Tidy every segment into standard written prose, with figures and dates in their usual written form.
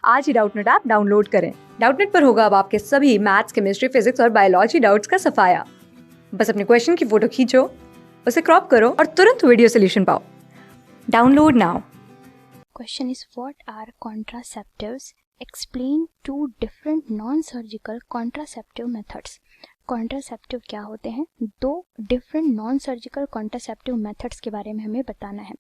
आज ही Doubtnut app download करें। Doubtnut पर होगा अब आपके सभी मैथ्स, केमिस्ट्री, फिजिक्स और बायोलॉजी डाउट्स का सफाया। बस अपने क्वेश्चन की फोटो खींचो, उसे क्रॉप करो और तुरंत वीडियो सोल्यूशन पाओ। Download now. Question is, what are contraceptives? Explain two different non-surgical contraceptive methods. Contraceptive क्या होते हैं? दो different non surgical contraceptive methods के बारे में हमें बताना है।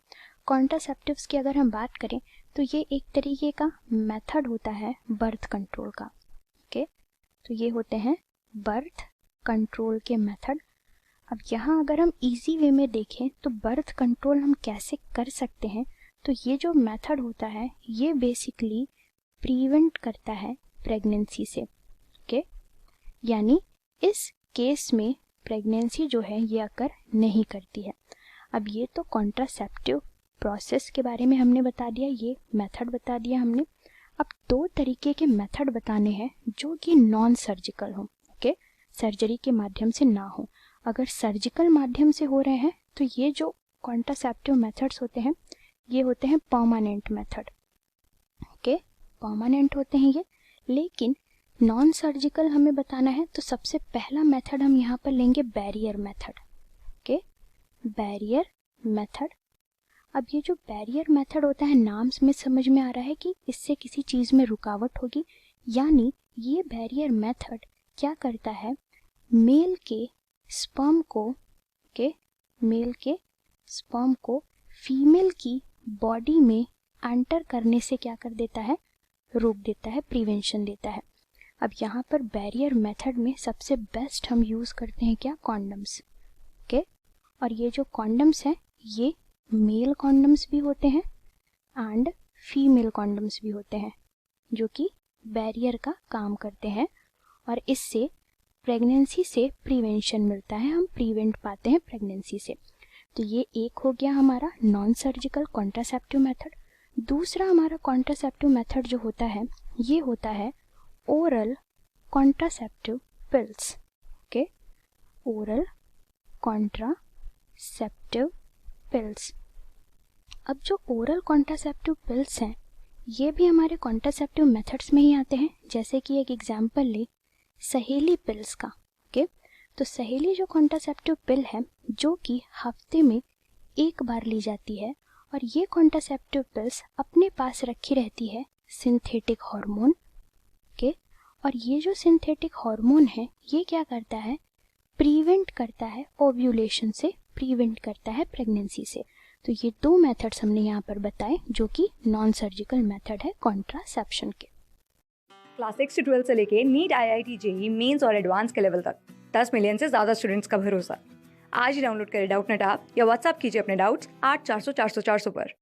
कॉन्ट्रासेप्टिव्स की अगर हम बात करें तो ये एक तरीके का मेथड होता है बर्थ कंट्रोल का। ओके, तो ये होते हैं बर्थ कंट्रोल के मेथड। अब यहाँ अगर हम इजी वे में देखें तो बर्थ कंट्रोल हम कैसे कर सकते हैं, तो ये जो मेथड होता है ये बेसिकली प्रिवेंट करता है प्रेगनेंसी से। ओके, यानी इस केस में प्रेगनेंसी जो है ये अकर नहीं करती है। अब ये तो कॉन्ट्रासेप्टिव प्रोसेस के बारे में हमने बता दिया, ये मेथड बता दिया हमने। अब दो तरीके के मेथड बताने हैं जो कि नॉन सर्जिकल हो। ओके, सर्जरी के माध्यम से ना हो। अगर सर्जिकल माध्यम से हो रहे हैं तो ये जो कॉन्ट्रासेप्टिव मेथड्स होते हैं ये होते हैं परमानेंट मेथड। ओके, परमानेंट होते हैं ये। लेकिन नॉन सर्जिकल हमें बताना है तो सबसे पहला मेथड हम यहाँ पर लेंगे barrier method. Okay, barrier method. अब ये जो बैरियर मेथड होता है नाम में समझ में आ रहा है कि इससे किसी चीज़ में रुकावट होगी, यानी ये बैरियर मेथड क्या करता है, मेल के स्पर्म को फीमेल की बॉडी में एंटर करने से क्या कर देता है, रोक देता है, प्रिवेंशन देता है। अब यहाँ पर बैरियर मेथड में सबसे बेस्ट हम यूज़ करते हैं क्या, कॉन्डम्स। ओके, और ये जो कॉन्डम्स हैं ये मेल कॉन्डम्स भी होते हैं एंड फीमेल कॉन्डम्स भी होते हैं जो कि बैरियर का काम करते हैं और इससे प्रेगनेंसी से प्रिवेंशन मिलता है, हम प्रिवेंट पाते हैं प्रेगनेंसी से। तो ये एक हो गया हमारा नॉन सर्जिकल कॉन्ट्रासेप्टिव मेथड। दूसरा हमारा कॉन्ट्रासेप्टिव मेथड जो होता है ये होता है oral contraceptive pills. Okay, oral contraceptive pills. अब जो ओरल कॉन्ट्रासेप्टिव पिल्स हैं ये भी हमारे कॉन्ट्रासेप्टिव मेथड्स में ही आते हैं। जैसे कि एक एग्जांपल ले सहेली पिल्स का। ओके, तो सहेली जो कॉन्ट्रासेप्टिव पिल है जो कि हफ्ते में एक बार ली जाती है और ये कॉन्ट्रासेप्टिव पिल्स अपने पास रखी रहती है सिंथेटिक हार्मोन। ओके, और ये जो सिंथेटिक हार्मोन है ये क्या करता है, प्रिवेंट करता है ओव्यूलेशन से, प्रिवेंट करता है प्रेगनेंसी से। तो ये दो मेथड्स हमने यहाँ पर बताए जो कि नॉन सर्जिकल मेथड है कॉन्ट्रासेप्शन के। क्लास 6 से 12 से लेके नीट, IIT, JEE मेंस और एडवांस के लेवल तक 10 मिलियन से ज्यादा स्टूडेंट्स का भरोसा। आज ही डाउनलोड करें डाउटनेट ऐप या व्हाट्सएप कीजिए अपने डाउट्स 8400 400 400 पर।